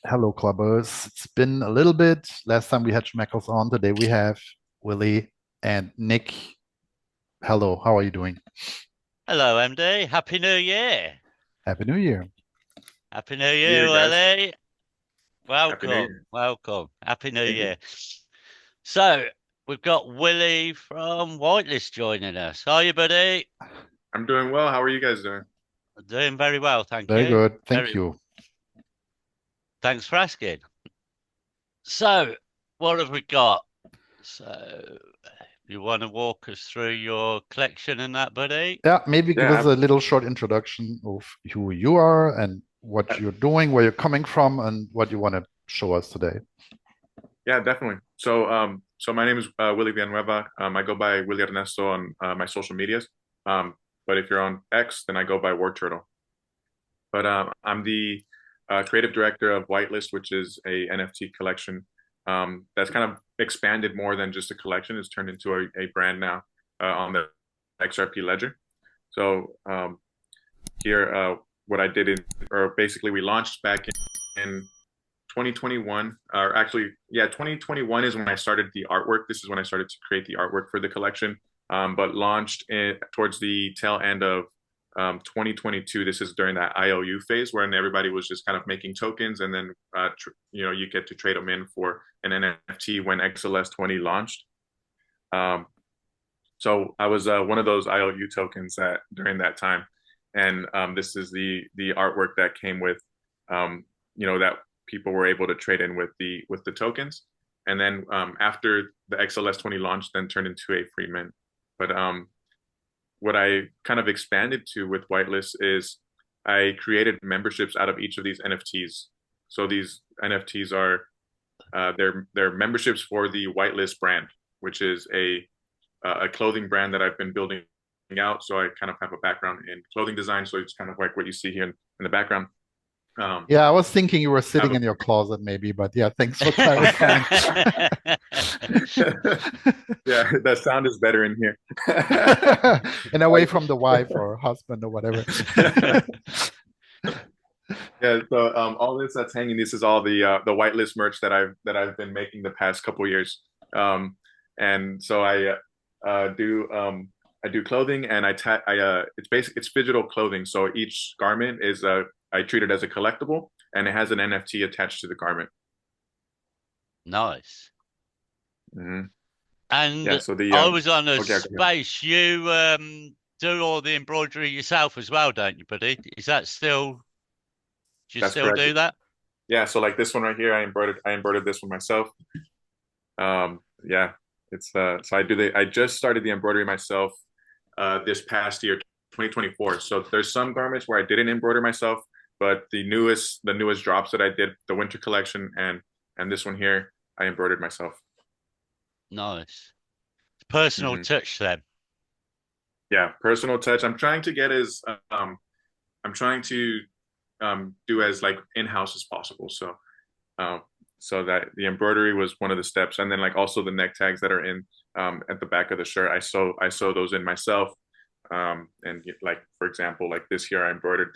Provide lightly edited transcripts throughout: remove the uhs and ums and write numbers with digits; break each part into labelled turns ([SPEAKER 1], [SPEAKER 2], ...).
[SPEAKER 1] Hello, clubbers. It's been a little bit. Last time we had Schmeckles on. Today we have Willie and Nick. Hello, how are you doing?
[SPEAKER 2] Hello, MD. Happy New Year.
[SPEAKER 1] Happy New Year.
[SPEAKER 2] Happy New
[SPEAKER 3] New
[SPEAKER 2] Year,
[SPEAKER 3] Year, guys.
[SPEAKER 2] Willie.
[SPEAKER 3] Happy New
[SPEAKER 2] Welcome.
[SPEAKER 3] Year.
[SPEAKER 2] Welcome. Happy New
[SPEAKER 3] Thank you.
[SPEAKER 2] Year. So, we've got Willie from Whitelist joining us. Are you, buddy?
[SPEAKER 3] I'm doing well. How are you guys doing?
[SPEAKER 2] Doing very well, thank
[SPEAKER 1] Very
[SPEAKER 2] you.
[SPEAKER 1] good. Thank
[SPEAKER 2] Very.
[SPEAKER 1] you.
[SPEAKER 2] Thanks for asking. So, what have we got? So, you want to walk us through your collection and that, buddy?
[SPEAKER 1] Yeah, maybe give us
[SPEAKER 3] Yeah,
[SPEAKER 1] a little short introduction of who you are and what
[SPEAKER 3] ab-
[SPEAKER 1] you're doing, where you're coming from, and what you want to show us today.
[SPEAKER 3] yeah, definitely. So my name is Willie Villanueva. I go by Willie Ernesto on my social medias. Um, but if you're on X, then I go by War Turtle. But I'm the creative director of Whitelist, which is a NFT collection that's kind of expanded more than just a collection. It's turned into a brand now on the XRP ledger. So here, what I did or basically we launched back in 2021, or actually, yeah, 2021 is when I started the artwork. This is when I started to create the artwork for the collection, but launched towards the tail end of 2022. This is during that IOU phase when everybody was just kind of making tokens, and then you get to trade them in for an NFT when XLS 20 launched. Um, so I was one of those IOU tokens that during that time, and this is the artwork that came with, that people were able to trade in with the tokens, and then after the XLS 20 launched, then turned into a free mint. But what I kind of expanded to with Whitelist is I created memberships out of each of these NFTs. So these NFTs are they're memberships for the Whitelist brand, which is a clothing brand that I've been building out. So I kind of have a background in clothing design. So it's kind of like what you see here in the background. Um,
[SPEAKER 1] Yeah, I was thinking you were sitting
[SPEAKER 3] have
[SPEAKER 1] in your closet, maybe, but yeah, thanks for clarifying.
[SPEAKER 3] yeah, that sound is better in here.
[SPEAKER 1] And away from the wife or husband or whatever.
[SPEAKER 3] Yeah, so all this that's hanging, this is all the whitelist merch that I've been making the past couple years. And so I do clothing, and it's digital clothing. So each garment is I treat it as a collectible, and it has an NFT attached to the garment.
[SPEAKER 2] Nice.
[SPEAKER 3] Hmm. Yeah.
[SPEAKER 2] And
[SPEAKER 3] So the
[SPEAKER 2] I was on a
[SPEAKER 3] okay, okay.
[SPEAKER 2] space. You do all the embroidery yourself as well, don't you, buddy? Is that still, do you
[SPEAKER 3] That's
[SPEAKER 2] still
[SPEAKER 3] correct.
[SPEAKER 2] do that?
[SPEAKER 3] Yeah. So like this one right here, I embroidered this one myself. Yeah. It's so I just started the embroidery myself this past year, 2024. So there's some garments where I didn't embroider myself, but the newest drops that I did, the winter collection and this one here, I embroidered myself.
[SPEAKER 2] Nice. Personal
[SPEAKER 3] Hmm.
[SPEAKER 2] touch then.
[SPEAKER 3] Yeah, personal touch. I'm trying to do as like in-house as possible. Um, so that the embroidery was one of the steps, and then like also the neck tags that are in at the back of the shirt. I sew those in myself. And like for example, like this here, I embroidered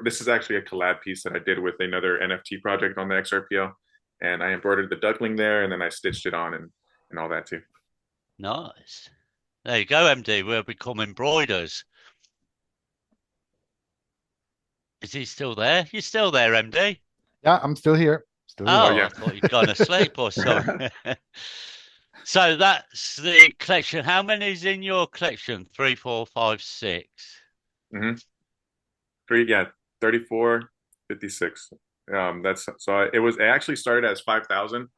[SPEAKER 3] this is actually a collab piece that I did with another NFT project on the XRPL, and I embroidered the duckling there, and then I stitched it on and all that too.
[SPEAKER 2] Nice. There you go, MD. We'll become embroiders. Is he still there? You're still there, MD?
[SPEAKER 1] Yeah, I'm still here. Still here.
[SPEAKER 3] Oh
[SPEAKER 2] Oh,
[SPEAKER 3] yeah.
[SPEAKER 2] I thought you'd gone asleep or something. So that's the collection. How many is in your collection? Three, four, five, six.
[SPEAKER 3] Hmm. Three, yeah, 34, 56. That's so it actually started as 5,000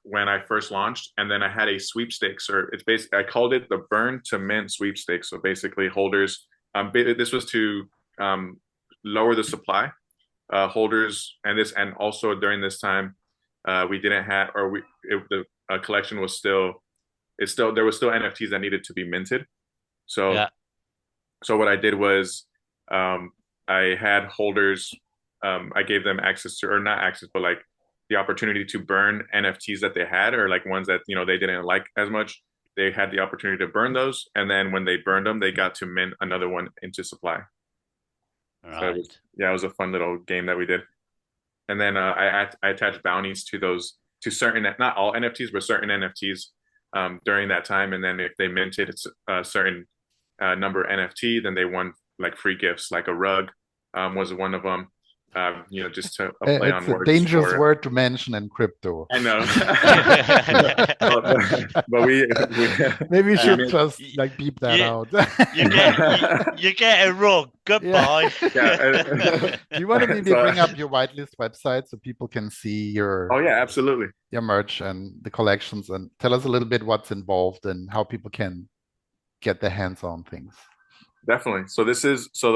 [SPEAKER 3] when I first launched, and then I had a sweepstakes, or it's basically I called it the burn to mint sweepstakes. So basically, holders. This was to lower the supply. Holders, and also during this time, we didn't have, or the collection was still there was still NFTs that needed to be minted. So
[SPEAKER 2] Yeah.
[SPEAKER 3] so what I did was um, I had holders. I gave them access to, or not access, but like the opportunity to burn NFTs that they had, or like ones that they didn't like as much. They had the opportunity to burn those, and then when they burned them, they got to mint another one into supply. So it was
[SPEAKER 2] Right.
[SPEAKER 3] yeah, it was a fun little game that we did. and then I attach bounties to those, to certain, not all NFTs, but certain NFTs during that time. And then if they minted a certain number NFT, then they won like free gifts, like a rug was one of them. Just to a play
[SPEAKER 1] It's
[SPEAKER 3] on
[SPEAKER 1] a
[SPEAKER 3] words
[SPEAKER 1] dangerous
[SPEAKER 3] for.
[SPEAKER 1] word to mention in crypto.
[SPEAKER 3] I know, but we
[SPEAKER 1] Maybe we should
[SPEAKER 3] made-
[SPEAKER 1] just like beep that
[SPEAKER 2] You-
[SPEAKER 1] out.
[SPEAKER 2] you get a rug. Goodbye.
[SPEAKER 3] Yeah.
[SPEAKER 1] Do you want to maybe
[SPEAKER 3] So-
[SPEAKER 1] bring up your whitelist website so people can see
[SPEAKER 3] Oh yeah, absolutely.
[SPEAKER 1] your merch and the collections, and tell us a little bit what's involved and how people can get their hands on things?
[SPEAKER 3] Definitely. So the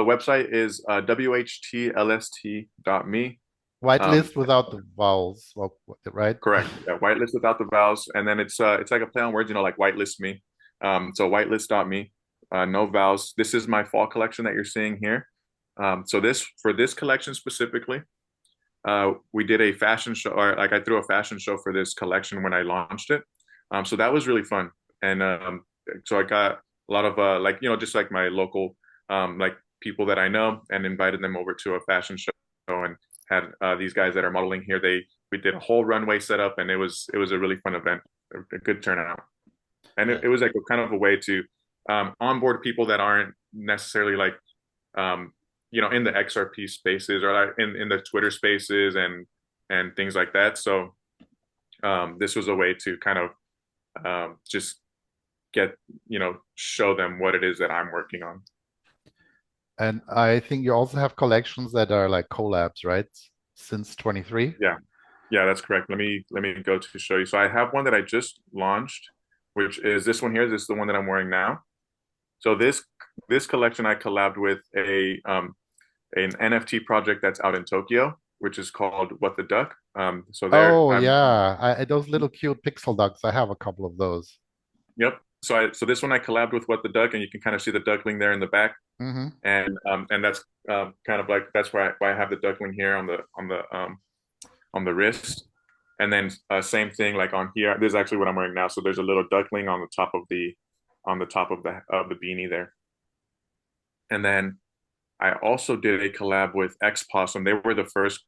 [SPEAKER 3] website is WHTLST.me.
[SPEAKER 1] Whitelist without the vowels, well, right?
[SPEAKER 3] Correct. Yeah, whitelist without the vowels, and then it's like a play on words, like whitelist me. So whitelist.me, no vowels. This is my fall collection that you're seeing here. So for this collection specifically, we did a fashion show, or like I threw a fashion show for this collection when I launched it. So that was really fun, and so I got a lot of just like my local like people that I know, and invited them over to a fashion show and had these guys that are modeling here. We did a whole runway setup, and it was a really fun event, a good turnout, and it was like a kind of a way to onboard people that aren't necessarily like in the XRP spaces, or like in the Twitter spaces and things like that. So this was a way to kind of just get show them what it is that I'm working on.
[SPEAKER 1] And I think you also have collections that are like collabs, right? Since 23?
[SPEAKER 3] Yeah, that's correct. Let me go to show you. So I have one that I just launched, which is this one here. This is the one that I'm wearing now. So this collection I collabed with an NFT project that's out in Tokyo, which is called What the Duck.
[SPEAKER 1] Those little cute pixel ducks. I have a couple of those.
[SPEAKER 3] Yep. So this one I collabed with What the Duck, and you can kind of see the duckling there in the back.
[SPEAKER 1] Mm-hmm.
[SPEAKER 3] And that's kind of like, that's why I have the duckling here on the wrist. And then same thing like on here. This is actually what I'm wearing now. So there's a little duckling on the top of the beanie there. And then I also did a collab with X Possum. They were the first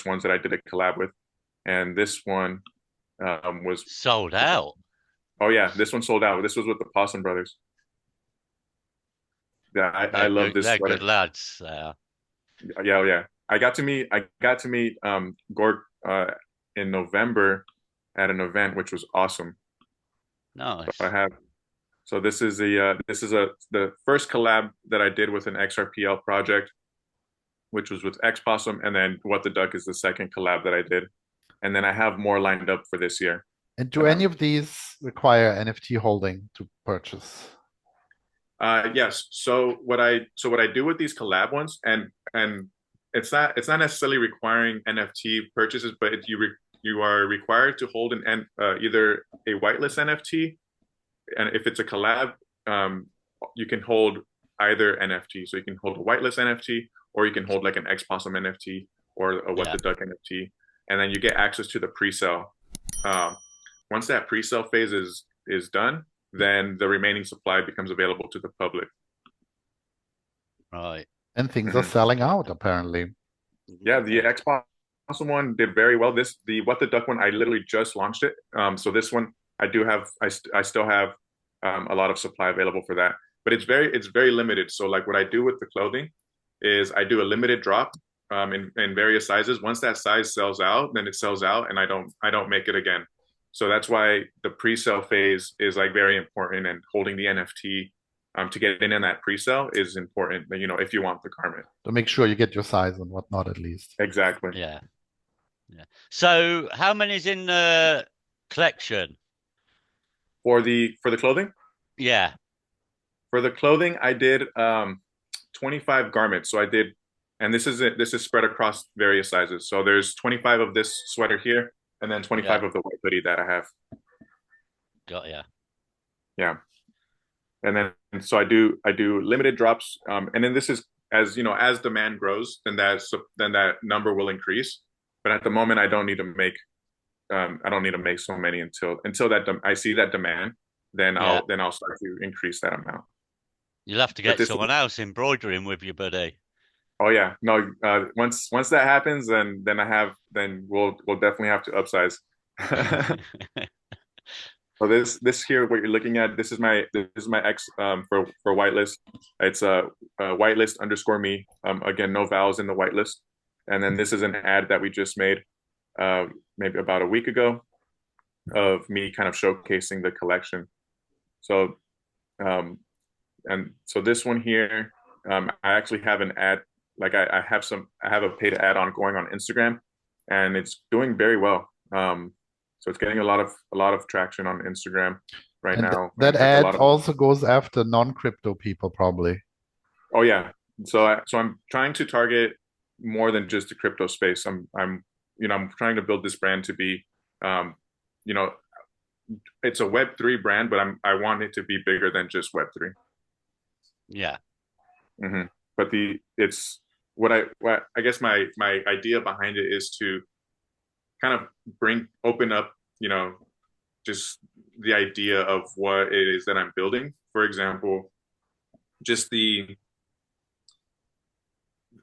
[SPEAKER 3] ones that I did a collab with. And this one was
[SPEAKER 2] sold out.
[SPEAKER 3] Oh yeah, this one sold out. This was with the Possum Brothers. Yeah, I love this
[SPEAKER 2] They're
[SPEAKER 3] sweater.
[SPEAKER 2] good lads.
[SPEAKER 3] Yeah. I got to meet Gord in November at an event, which was awesome.
[SPEAKER 2] Nice.
[SPEAKER 3] So this is the first collab that I did with an XRPL project, which was with X Possum, and then What the Duck is the second collab that I did, and then I have more lined up for this year.
[SPEAKER 1] And do any of these require NFT holding to purchase?
[SPEAKER 3] Yes. So what I do with these collab ones, and it's not necessarily requiring NFT purchases, but you are required to hold either a whitelist NFT, and if it's a collab, you can hold either NFT. So you can hold a whitelist NFT, or you can hold like an X Possum NFT or a What the Duck NFT, and then you get access to the pre-sale. Once that pre-sale phase is done, then the remaining supply becomes available to the public.
[SPEAKER 2] Right.
[SPEAKER 1] And things are selling out, apparently.
[SPEAKER 3] Yeah, the X Possum one did very well. The What the Duck one, I literally just launched it. So this one, I still have a lot of supply available for that. But it's very limited. So like what I do with the clothing is I do a limited drop in various sizes. Once that size sells out, then it sells out, and I don't make it again. So that's why the pre-sale phase is like very important, and holding the NFT to get in that pre-sale is important, if you want the garment.
[SPEAKER 1] To make sure you get your size and whatnot, at least.
[SPEAKER 3] Exactly.
[SPEAKER 2] Yeah. So how many is in the collection?
[SPEAKER 3] For the clothing?
[SPEAKER 2] Yeah.
[SPEAKER 3] For the clothing, I did 25 garments. So I did, and this is spread across various sizes. So there's 25 of this sweater here, and then 25 of the white hoodie that I have.
[SPEAKER 2] Got ya.
[SPEAKER 3] Yeah. And then so I do limited drops, and then this is as demand grows, then that number will increase. But at the moment, I don't need to make so many until that I see that demand. Then I'll start to increase that amount.
[SPEAKER 2] You'll have to get someone else embroidering with you, buddy.
[SPEAKER 3] Oh yeah, no. Once that happens, then we'll definitely have to upsize. So this here, what you're looking at, this is my X for whitelist. It's whitelist underscore me. Again, no vowels in the whitelist. And then this is an ad that we just made maybe about a week ago of me kind of showcasing the collection. So and so this one here, I actually have an ad, like I have a paid ad on going on Instagram, and it's doing very well. So it's getting a lot of traction on Instagram right
[SPEAKER 1] And
[SPEAKER 3] now,
[SPEAKER 1] that
[SPEAKER 3] and like a
[SPEAKER 1] ad
[SPEAKER 3] lot of
[SPEAKER 1] also goes after non-crypto people, probably.
[SPEAKER 3] oh yeah. So I'm trying to target more than just the crypto space. I'm trying to build this brand to be, um, you know, it's a Web3 brand, but I want it to be bigger than just Web3.
[SPEAKER 2] Yeah.
[SPEAKER 3] hmm But it's what I guess my idea behind it is to kind of open up, just the idea of what it is that I'm building. For example, just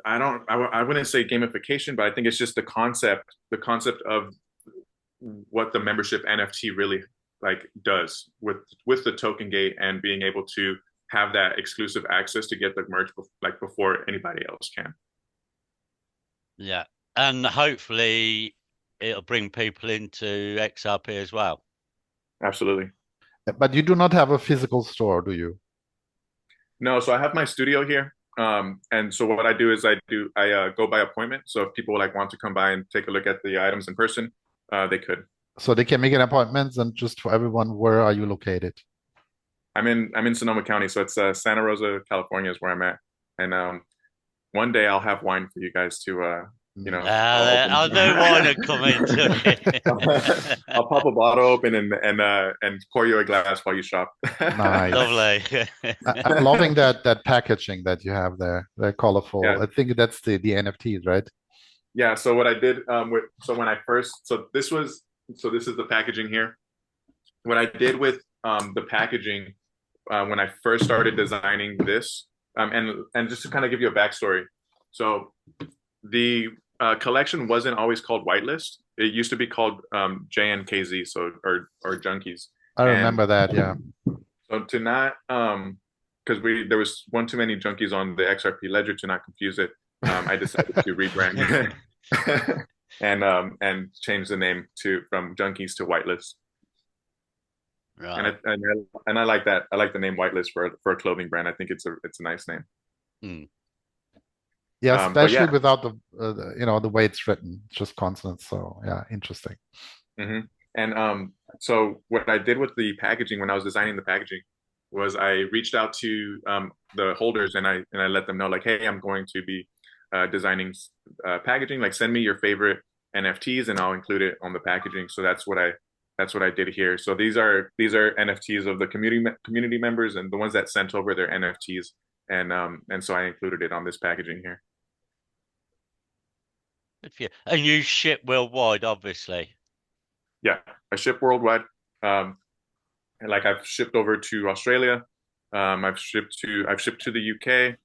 [SPEAKER 3] I wouldn't say gamification, but I think it's just the concept of what the membership NFT really like does with the token gate and being able to have that exclusive access to get the merch like before anybody else can.
[SPEAKER 2] Yeah. And hopefully it'll bring people into XRP as well.
[SPEAKER 3] Absolutely.
[SPEAKER 1] But you do not have a physical store, do you?
[SPEAKER 3] No, so I have my studio here. And so what I do is I go by appointment. So if people like want to come by and take a look at the items in person, they could.
[SPEAKER 1] So they can make an appointment, and just for everyone, where are you located?
[SPEAKER 3] I'm in Sonoma County, so it's Santa Rosa, California is where I'm at. And one day I'll have wine for you guys to I'll open.
[SPEAKER 2] I know why not come into it.
[SPEAKER 3] I'll pop a bottle open and pour you a glass while you shop.
[SPEAKER 1] Nice.
[SPEAKER 2] Lovely.
[SPEAKER 1] I'm loving that packaging that you have there. They're colorful.
[SPEAKER 3] Yeah.
[SPEAKER 1] I think that's the NFTs, right?
[SPEAKER 3] Yeah. So what I did when I first this is the packaging here. What I did with the packaging when I first started designing this, and just to kind of give you a backstory. So the collection wasn't always called Whitelist. It used to be called jnkz, so or junkies.
[SPEAKER 1] I
[SPEAKER 3] And
[SPEAKER 1] remember that, yeah.
[SPEAKER 3] so to not because there was one too many junkies on the XRP ledger to not confuse it, I decided to rebrand and change the name from junkies to Whitelist. And
[SPEAKER 2] Right.
[SPEAKER 3] I like that. I like the name Whitelist for a clothing brand. I think it's a nice name.
[SPEAKER 2] Hmm.
[SPEAKER 1] Yeah,
[SPEAKER 3] But
[SPEAKER 1] especially
[SPEAKER 3] yeah.
[SPEAKER 1] without the way it's written, it's just consonants. So yeah, interesting.
[SPEAKER 3] hmm And so what I did with the packaging when I was designing the packaging was I reached out to the holders and I let them know like, hey, I'm going to be designing packaging. Like, send me your favorite NFTs and I'll include it on the packaging. So that's what I did here. So these are NFTs of the community members and the ones that sent over their NFTs, and so I included it on this packaging here.
[SPEAKER 2] Good for you. And you ship worldwide, obviously.
[SPEAKER 3] Yeah, I ship worldwide. And like I've shipped over to Australia. I've shipped to the UK.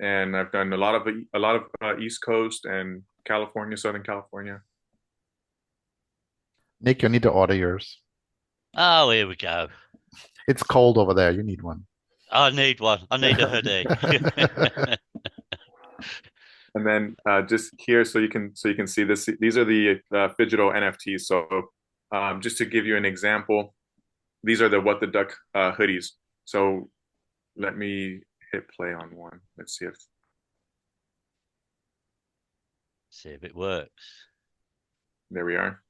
[SPEAKER 3] And I've done a lot of East Coast and California, Southern California.
[SPEAKER 1] Nick, you need to order yours.
[SPEAKER 2] Oh, here we go.
[SPEAKER 1] It's cold over there. You need one.
[SPEAKER 2] I need one. I need a hoodie.
[SPEAKER 3] And then just here, so you can see this. These are the Phygital NFTs. So just to give you an example, these are the What the Duck hoodies. So let me hit play on one. Let's see if
[SPEAKER 2] See if it works.
[SPEAKER 3] there we are.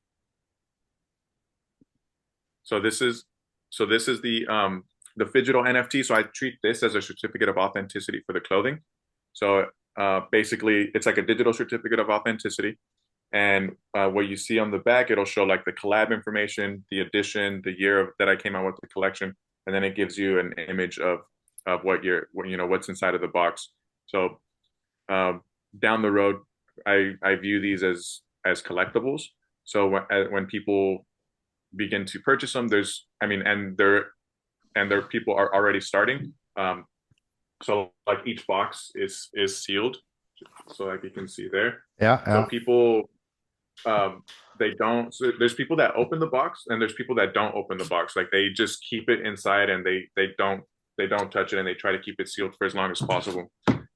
[SPEAKER 3] So this is the Phygital NFT. So I treat this as a certificate of authenticity for the clothing. So basically, it's like a digital certificate of authenticity. And what you see on the back, it'll show like the collab information, the edition, the year that I came out with the collection, and then it gives you an image of what's inside of the box. So down the road, I view these as collectibles. So when people begin to purchase them, and their people are already starting. So like each box is sealed. So like you can see there.
[SPEAKER 1] Yeah,
[SPEAKER 3] So
[SPEAKER 1] yeah.
[SPEAKER 3] people they don't, so there's people that open the box and there's people that don't open the box. Like they just keep it inside and they don't touch it and they try to keep it sealed for as long as possible.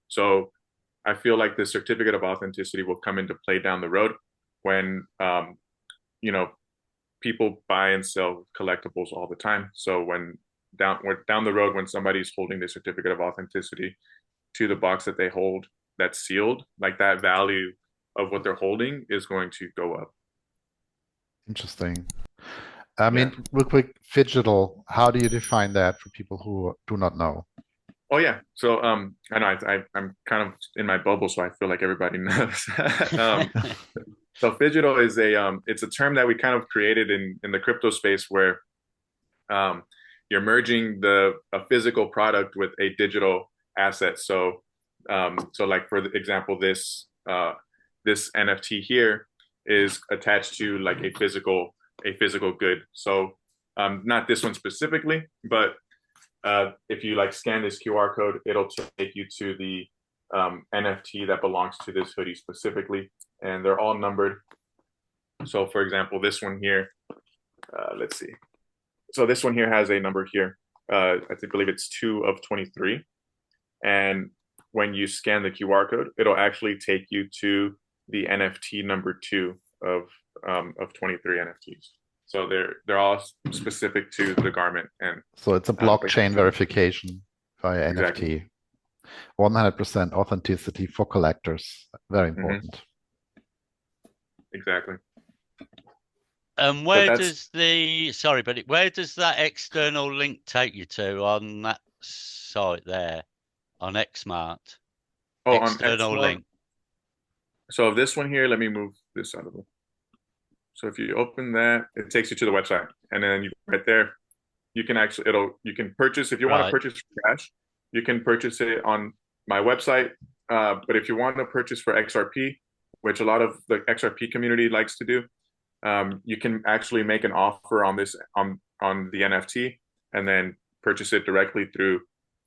[SPEAKER 3] So I feel like the certificate of authenticity will come into play down the road when you know, people buy and sell collectibles all the time. So when down the road when somebody's holding the certificate of authenticity to the box that they hold that's sealed, like that value of what they're holding is going to go up.
[SPEAKER 1] Interesting. I
[SPEAKER 3] Yeah.
[SPEAKER 1] mean, real quick, digital, how do you define that for people who do not know?
[SPEAKER 3] Oh yeah. So I know I'm kind of in my bubble, so I feel like everybody knows. So digital is it's a term that we kind of created in the crypto space where you're merging a physical product with a digital asset. So so like for example, this NFT here is attached to like a physical good. So not this one specifically, but if you like scan this QR code, it'll take you to the NFT that belongs to this hoodie specifically, and they're all numbered. So for example, this one here, let's see. So this one here has a number here. Believe it's 2 of 23. And when you scan the QR code, it'll actually take you to the NFT number 2 of 23 NFTs. So they're all specific to the garment, and
[SPEAKER 1] So it's a blockchain verification via
[SPEAKER 3] exactly.
[SPEAKER 1] NFT. 100% authenticity for collectors. Very important.
[SPEAKER 3] Exactly.
[SPEAKER 2] Where does where does that external link take you to on that site there on Xmart?
[SPEAKER 3] Oh,
[SPEAKER 2] external
[SPEAKER 3] on Xmart
[SPEAKER 2] link.
[SPEAKER 3] So this one here, let me move this out of it. So if you open that, it takes you to the website, and then right there, you can actually you can purchase if you want to purchase for cash, you can purchase it on my website. But if you want to purchase for XRP, which a lot of the XRP community likes to do, you can actually make an offer on this on the NFT and then purchase it directly through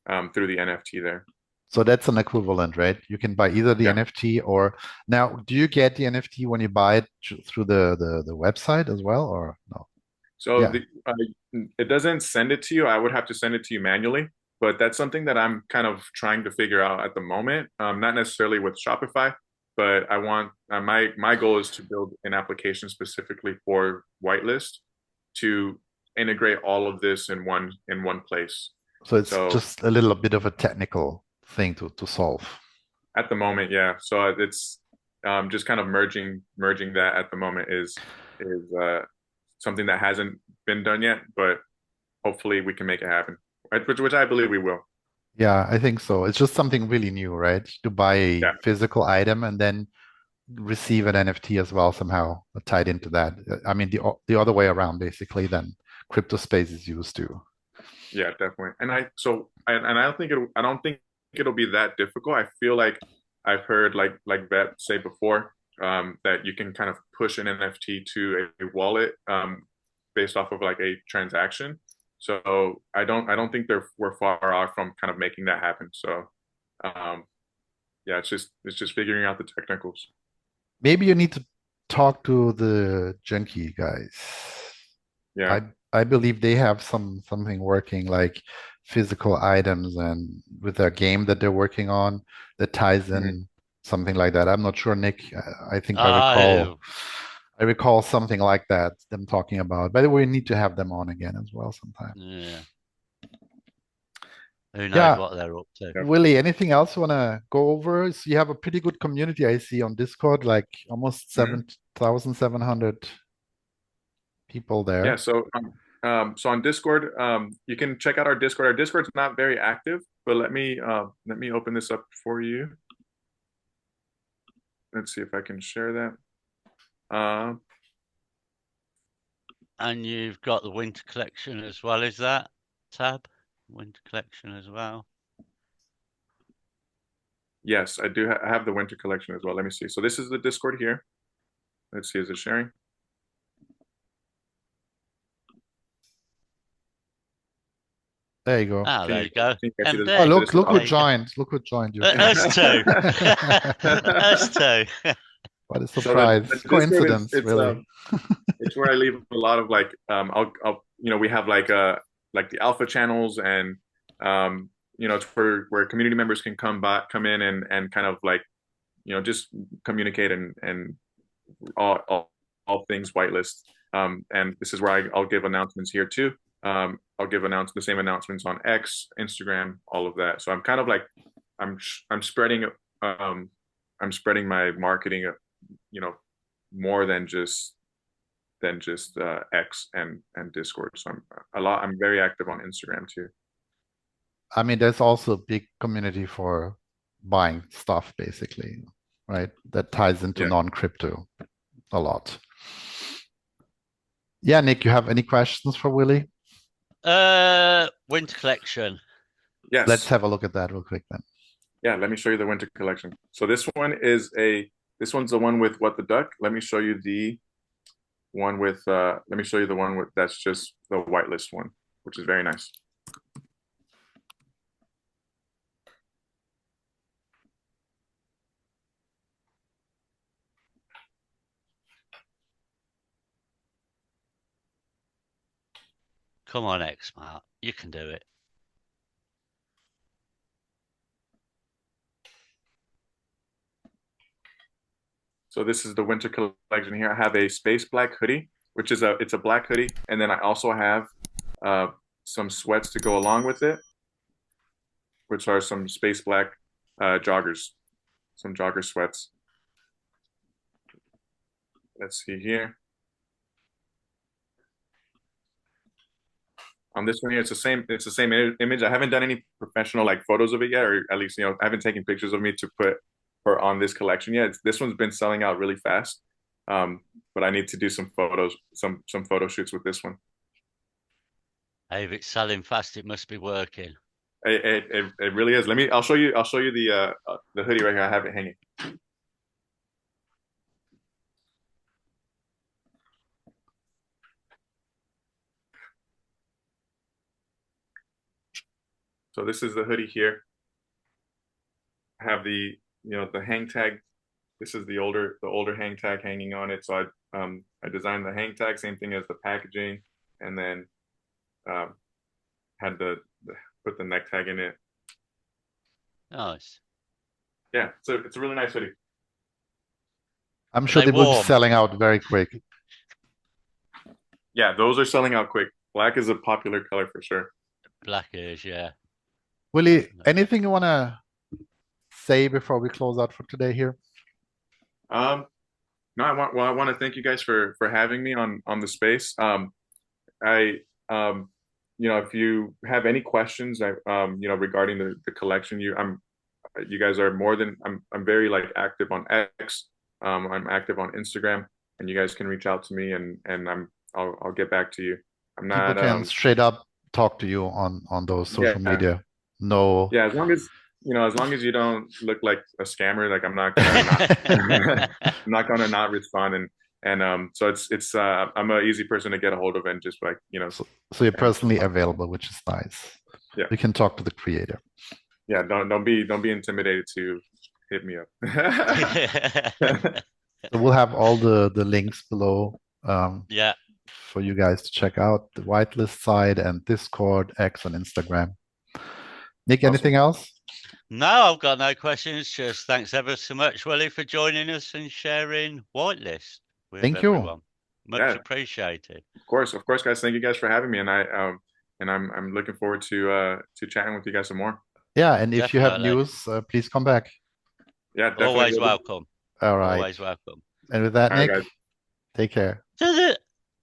[SPEAKER 3] the NFT there.
[SPEAKER 1] So that's an equivalent, right? You can buy either the NFT or now. Do you get the NFT when you buy it through the website as well, or no?
[SPEAKER 3] So it doesn't send it to you. I would have to send it to you manually, but that's something that I'm kind of trying to figure out at the moment. Not necessarily with Shopify, but I want my goal is to build an application specifically for whitelist to integrate all of this in one place.
[SPEAKER 1] So it's just a little bit of a technical thing to solve.
[SPEAKER 3] At the moment, yeah. So it's just kind of merging that at the moment is something that hasn't been done yet, but hopefully we can make it happen, which I believe we will.
[SPEAKER 1] Yeah, I think so. It's just something really new, right? To buy a physical item and then receive an NFT as well, somehow tied into that. I mean, the other way around, basically, than crypto space is used to.
[SPEAKER 3] Yeah, definitely. And I don't think it'll be that difficult. I feel like I've heard like Vet say before that you can kind of push an NFT to a wallet based off of like a transaction. So I don't think we're far off from kind of making that happen. So yeah, it's just figuring out the technicals.
[SPEAKER 1] Maybe you need to talk to the Junkie guys.
[SPEAKER 3] Yeah.
[SPEAKER 1] I believe they have something working like physical items and with their game that they're working on that ties in something like that. I'm not sure, Nick. I think I recall something like that, them talking about. By the way, we need to have them on again as well sometime.
[SPEAKER 2] Yeah. Who knows what they're up to.
[SPEAKER 1] Willie, anything else you want to go over? So you have a pretty good community I see on Discord, like almost 7,700 people there.
[SPEAKER 3] Yeah, so on Discord, you can check out our Discord. Our Discord's not very active, but let me open this up for you. Let's see if I can share that.
[SPEAKER 2] And you've got the winter collection as well, is that tab? Winter collection as well.
[SPEAKER 3] Yes, I do have the winter collection as well. Let me see. So this is the Discord here. Let's see, is it sharing?
[SPEAKER 1] There you go.
[SPEAKER 2] Ah, there you go.
[SPEAKER 3] Can you see
[SPEAKER 2] And
[SPEAKER 3] the,
[SPEAKER 1] Oh,
[SPEAKER 2] there,
[SPEAKER 1] look who
[SPEAKER 2] there you go.
[SPEAKER 1] joined. Look who joined you.
[SPEAKER 2] Us two. Us two.
[SPEAKER 1] What a
[SPEAKER 3] So
[SPEAKER 1] surprise.
[SPEAKER 3] the Discord is
[SPEAKER 1] Coincidence, really.
[SPEAKER 3] it's where I leave a lot of like I'll we have like the alpha channels and it's where community members can come in and kind of like just communicate and all things whitelist. And this is where I'll give announcements here too. I'll give the same announcements on X, Instagram, all of that. So I'm kind of like I'm spreading I'm spreading my marketing, more than just X and Discord. So I'm very active on Instagram too.
[SPEAKER 1] I mean, there's also a big community for buying stuff, basically, right? That ties into
[SPEAKER 3] Yeah.
[SPEAKER 1] non-crypto a lot. Yeah, Nick, you have any questions for Willie?
[SPEAKER 2] Winter collection.
[SPEAKER 3] Yes.
[SPEAKER 1] Let's have a look at that real quick then.
[SPEAKER 3] Yeah, let me show you the winter collection. So this one's the one with What the Duck. Let me show you the one with that's just the whitelist one, which is very nice.
[SPEAKER 2] Come on, X-Mart. You can do it.
[SPEAKER 3] So this is the winter collection here. I have a space black hoodie, which is it's a black hoodie, and then I also have some sweats to go along with it, which are some space black joggers, some jogger sweats. Let's see here. On this one here, it's the same image. I haven't done any professional like photos of it yet, or at least I haven't taken pictures of me to put her on this collection yet. This one's been selling out really fast, but I need to do some photos, some photo shoots with this one.
[SPEAKER 2] Hey, if it's selling fast, it must be working.
[SPEAKER 3] It really is. I'll show you the hoodie right here. I have it hanging. So this is the hoodie here. I have the hang tag. This is the older hang tag hanging on it. So I designed the hang tag, same thing as the packaging, and then had put the neck tag in it.
[SPEAKER 2] Nice.
[SPEAKER 3] Yeah, so it's a really nice hoodie.
[SPEAKER 1] I'm sure they will be
[SPEAKER 2] warm?
[SPEAKER 1] selling out very quick.
[SPEAKER 3] Yeah, those are selling out quick. Black is a popular color for sure.
[SPEAKER 2] Black is, yeah.
[SPEAKER 1] Willie, anything you want to say before we close out for today here?
[SPEAKER 3] No, I want to thank you guys for having me on the space. If you have any questions, regarding the collection, you guys are more than I'm very like active on X. I'm active on Instagram, and you guys can reach out to me, and I'll get back to you. I'm not
[SPEAKER 1] People can straight up talk to you on those social media. No.
[SPEAKER 3] Yeah, as long as you don't look like a scammer, like I'm not gonna I'm not gonna not respond, and so it's I'm an easy person to get a hold of, and just like
[SPEAKER 1] So you're personally available, which is nice.
[SPEAKER 3] Yeah,
[SPEAKER 1] you can talk to the creator.
[SPEAKER 3] Yeah, don't be intimidated to hit me up.
[SPEAKER 1] So we'll have all the links below.
[SPEAKER 2] Yeah.
[SPEAKER 1] For you guys to check out the whitelist side and Discord, X, and Instagram. Nick,
[SPEAKER 3] Awesome.
[SPEAKER 1] Anything else?
[SPEAKER 2] No, I've got no questions. Just thanks ever so much, Willie, for joining us and sharing whitelist with
[SPEAKER 1] Thank you.
[SPEAKER 2] everyone. Much appreciated.
[SPEAKER 3] Of course, guys. Thank you guys for having me, and I'm looking forward to chatting with you guys some more.
[SPEAKER 1] Yeah, and if you have news, please come back.
[SPEAKER 3] Yeah, definitely.
[SPEAKER 2] Always welcome.
[SPEAKER 1] All right.
[SPEAKER 2] Always welcome.
[SPEAKER 1] And with that,
[SPEAKER 3] All
[SPEAKER 1] Nick,
[SPEAKER 3] right,
[SPEAKER 1] take care.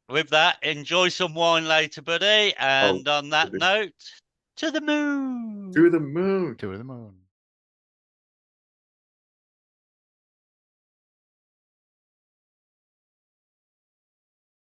[SPEAKER 2] With that, enjoy some wine later, buddy. And on that note, to the moon.
[SPEAKER 3] To the moon.
[SPEAKER 1] To the moon.